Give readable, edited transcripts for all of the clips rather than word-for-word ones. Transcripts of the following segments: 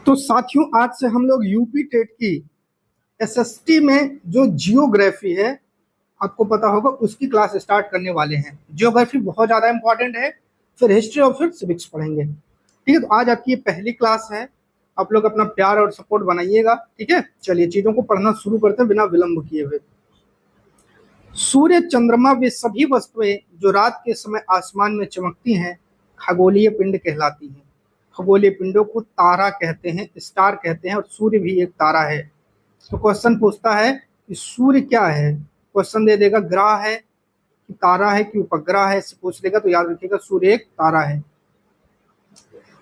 तो साथियों, आज से हम लोग यूपी टेट की एसएसटी में जो जियोग्राफी है, आपको पता होगा, उसकी क्लास स्टार्ट करने वाले हैं। जियोग्राफी बहुत ज़्यादा इंपॉर्टेंट है। फिर हिस्ट्री और फिर सिविक्स पढ़ेंगे। ठीक है, तो आज आपकी ये पहली क्लास है। आप लोग अपना प्यार और सपोर्ट बनाइएगा। ठीक है, चलिए चीज़ों को पढ़ना शुरू करते हैं बिना विलंब किए हुए। सूर्य, चंद्रमा, वे सभी वस्तुएं जो रात के समय आसमान में चमकती हैं, खगोलीय पिंड कहलाती हैं। खगोलीय पिंडों को तारा कहते हैं, स्टार कहते हैं, और सूर्य भी एक तारा है। तो क्वेश्चन पूछता है कि सूर्य क्या है। क्वेश्चन दे देगा ग्रह है कि तारा है कि उपग्रह है, इससे पूछ लेगा। तो याद रखिएगा, सूर्य एक तारा है।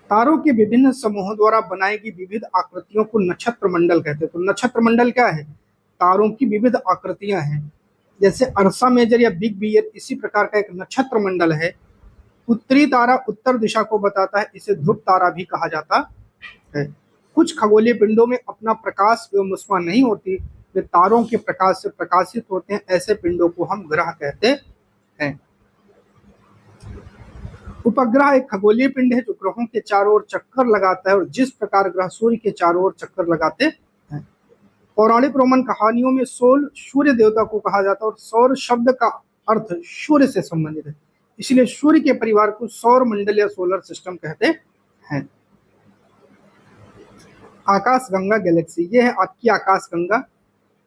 तारों के विभिन्न समूहों द्वारा बनाई गई विविध आकृतियों को नक्षत्र मंडल कहते हैं। तो नक्षत्र मंडल क्या है? तारों की विविध आकृतियां हैं। जैसे अर्सा मेजर या बिग बियर, इसी प्रकार का एक नक्षत्र मंडल है। उत्तरी तारा उत्तर दिशा को बताता है, इसे ध्रुव तारा भी कहा जाता है। कुछ खगोलीय पिंडों में अपना प्रकाश एवं ऊष्मा नहीं होती, वे तारों के प्रकाश से प्रकाशित होते हैं। ऐसे पिंडों को हम ग्रह कहते हैं। उपग्रह एक खगोलीय पिंड है जो ग्रहों के चारों ओर चक्कर लगाता है, और जिस प्रकार ग्रह सूर्य के चारों ओर चक्कर लगाते हैं। पौराणिक रोमन कहानियों में सोल सूर्य देवता को कहा जाता है, और सौर शब्द का अर्थ सूर्य से संबंधित है। इसलिए सूर्य के परिवार को सौर मंडल या सोलर सिस्टम कहते हैं। आकाश गंगा गैलेक्सी, ये है आपकी आकाश गंगा,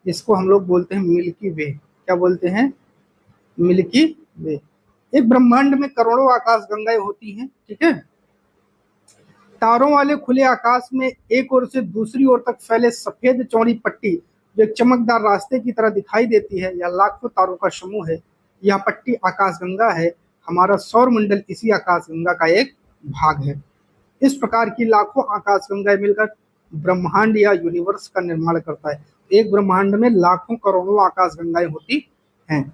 जिसको हम लोग बोलते हैं मिल्की वे। क्या बोलते हैं? मिल्की वे। एक ब्रह्मांड में करोड़ों आकाश गंगाएं होती हैं। ठीक है, तारों वाले खुले आकाश में एक ओर से दूसरी ओर तक फैले सफेद चौड़ी पट्टी जो एक चमकदार रास्ते की तरह दिखाई देती है, यह लाखों तारों का समूह है। यह पट्टी आकाशगंगा है। हमारा सौर मंडल इसी आकाशगंगा का एक भाग है। इस प्रकार की लाखों आकाशगंगाएं मिलकर ब्रह्मांड या यूनिवर्स का निर्माण करता है। एक ब्रह्मांड में लाखों करोड़ों आकाशगंगाएं होती हैं।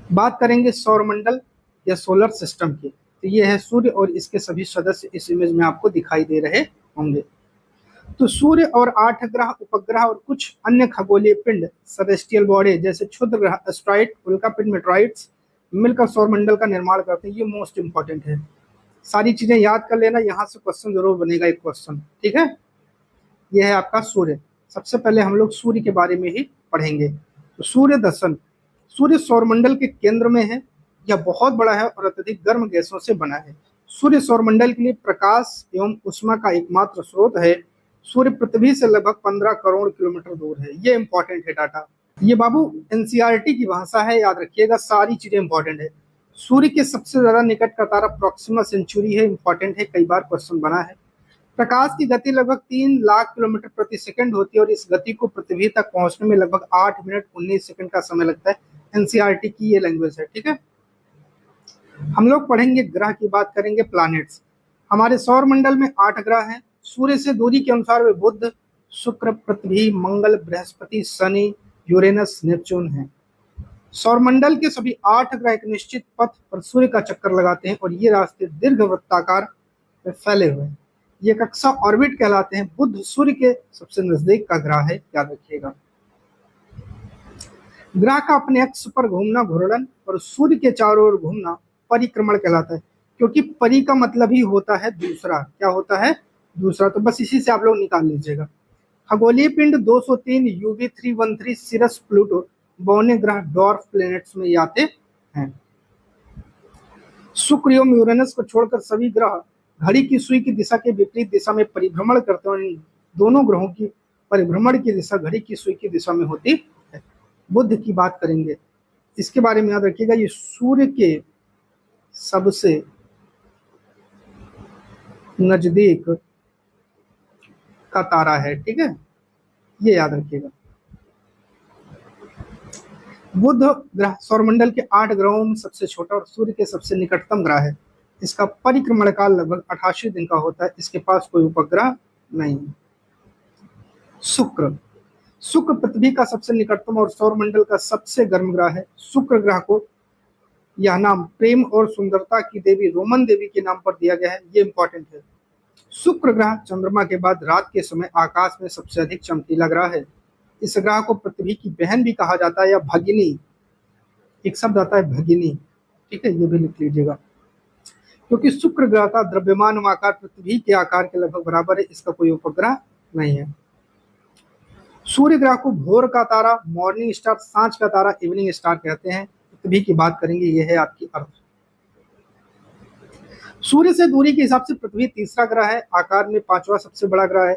बात करेंगे सौर मंडल या सोलर सिस्टम की, तो ये है सूर्य और इसके सभी सदस्य इस इमेज में आपको दिखाई दे रहे होंगे। तो सूर्य और 8 ग्रह, उपग्रह और कुछ अन्य खगोलीय पिंड, सेलेस्टियल बॉडी जैसे क्षुद्र ग्रह, एस्ट्रॉइड, उल्कापिंड, मेटेरॉइड्स मिलकर सौरमंडल का निर्माण करते हैं। ये मोस्ट इंपॉर्टेंट है। सारी चीजें याद कर लेना, यहाँ से क्वेश्चन जरूर बनेगा एक क्वेश्चन। ठीक है, यह है आपका सूर्य। सबसे पहले हम लोग सूर्य के बारे में ही पढ़ेंगे। तो सूर्य दर्शन, सूर्य सौरमंडल के केंद्र में है। यह बहुत बड़ा है और अत्यधिक गर्म गैसों से बना है। सूर्य सौरमंडल के लिए प्रकाश एवं ऊष्मा का एकमात्र स्रोत है। सूर्य पृथ्वी से लगभग 15 करोड़ किलोमीटर दूर है। ये इंपॉर्टेंट है डाटा। ये बाबू एनसीईआरटी की भाषा है, याद रखिएगा, सारी चीजें इंपॉर्टेंट है। सूर्य के सबसे ज्यादा निकट का तारा प्रॉक्सिमा सेंचुरी है, इंपॉर्टेंट है, कई बार क्वेश्चन बना है। प्रकाश की गति लगभग 3 लाख किलोमीटर प्रति सेकंड होती है, और इस गति को पृथ्वी तक पहुंचने में लगभग 8 मिनट 19 सेकंड का समय लगता है। एनसीईआरटी की ये लैंग्वेज है। ठीक है, हम लोग पढ़ेंगे ग्रह की बात करेंगे, प्लैनेट्स। हमारे सौर मंडल में 8 ग्रह हैं। सूर्य से दूरी के अनुसार वे बुध, शुक्र, पृथ्वी, मंगल, बृहस्पति, शनि, यूरेनस, नेपच्यून हैं। सौरमंडल के सभी 8 ग्रह एक निश्चित पथ पर सूर्य का चक्कर लगाते हैं, और ये रास्ते दीर्घवृत्ताकार में फैले हुए हैं। ये कक्षा ऑर्बिट कहलाते हैं। बुध सूर्य के सबसे नजदीक का ग्रह है, याद रखिएगा। ग्रह का अपने अक्ष पर घूमना घूर्णन और सूर्य के चारों ओर घूमना परिक्रमण कहलाता है, क्योंकि परि का मतलब ही होता है दूसरा। क्या होता है? दूसरा। तो बस इसी से आप लोग निकाल लीजिएगा। खगोलीय पिंड 203 यूवी 313 सिरस, प्लूटो, बौने ग्रह डॉर्फ प्लैनेट्स में आते हैं। शुक्र एवं यूरेनस को छोड़कर सभी ग्रह घड़ी की सुई की दिशा के विपरीत दिशा में परिभ्रमण करते हैं। इन दोनों ग्रहों की परिभ्रमण की दिशा घड़ी की सुई की दिशा में होती है। बुध की बात करेंगे, इसके बारे में याद रखिएगा, ये सूर्य के सबसे नजदीक का तारा है। ठीक है, ये याद रखिएगा। बुध ग्रह सौरमंडल के 8 ग्रहों में सबसे छोटा और सूर्य के सबसे निकटतम ग्रह है। इसका परिक्रमण काल लगभग 88 दिन का होता है। इसके पास कोई उपग्रह नहीं। शुक्र, शुक्र पृथ्वी का सबसे निकटतम और सौरमंडल का सबसे गर्म ग्रह है। शुक्र ग्रह को यह नाम प्रेम और सुंदरता की देवी रोमन देवी के नाम पर दिया गया है। ये इंपॉर्टेंट है। शुक्र ग्रह चंद्रमा के बाद रात के समय आकाश में सबसे अधिक चमकीला ग्रह है। इस ग्रह को पृथ्वी की बहन भी कहा जाता है, या भगिनी, एक शब्द आता है भगिनी। ठीक है, ये भी लिख लीजिएगा। क्योंकि शुक्र ग्रह का द्रव्यमान आकार पृथ्वी के आकार के लगभग बराबर है, इसका कोई उपग्रह नहीं है। सूर्य ग्रह को भोर का तारा, मॉर्निंग स्टार, सांझ का तारा, इवनिंग स्टार कहते हैं। पृथ्वी की बात करेंगे, यह है आपकी अर्थ। सूर्य से दूरी के हिसाब से पृथ्वी तीसरा ग्रह है, आकार में पांचवा सबसे बड़ा ग्रह है।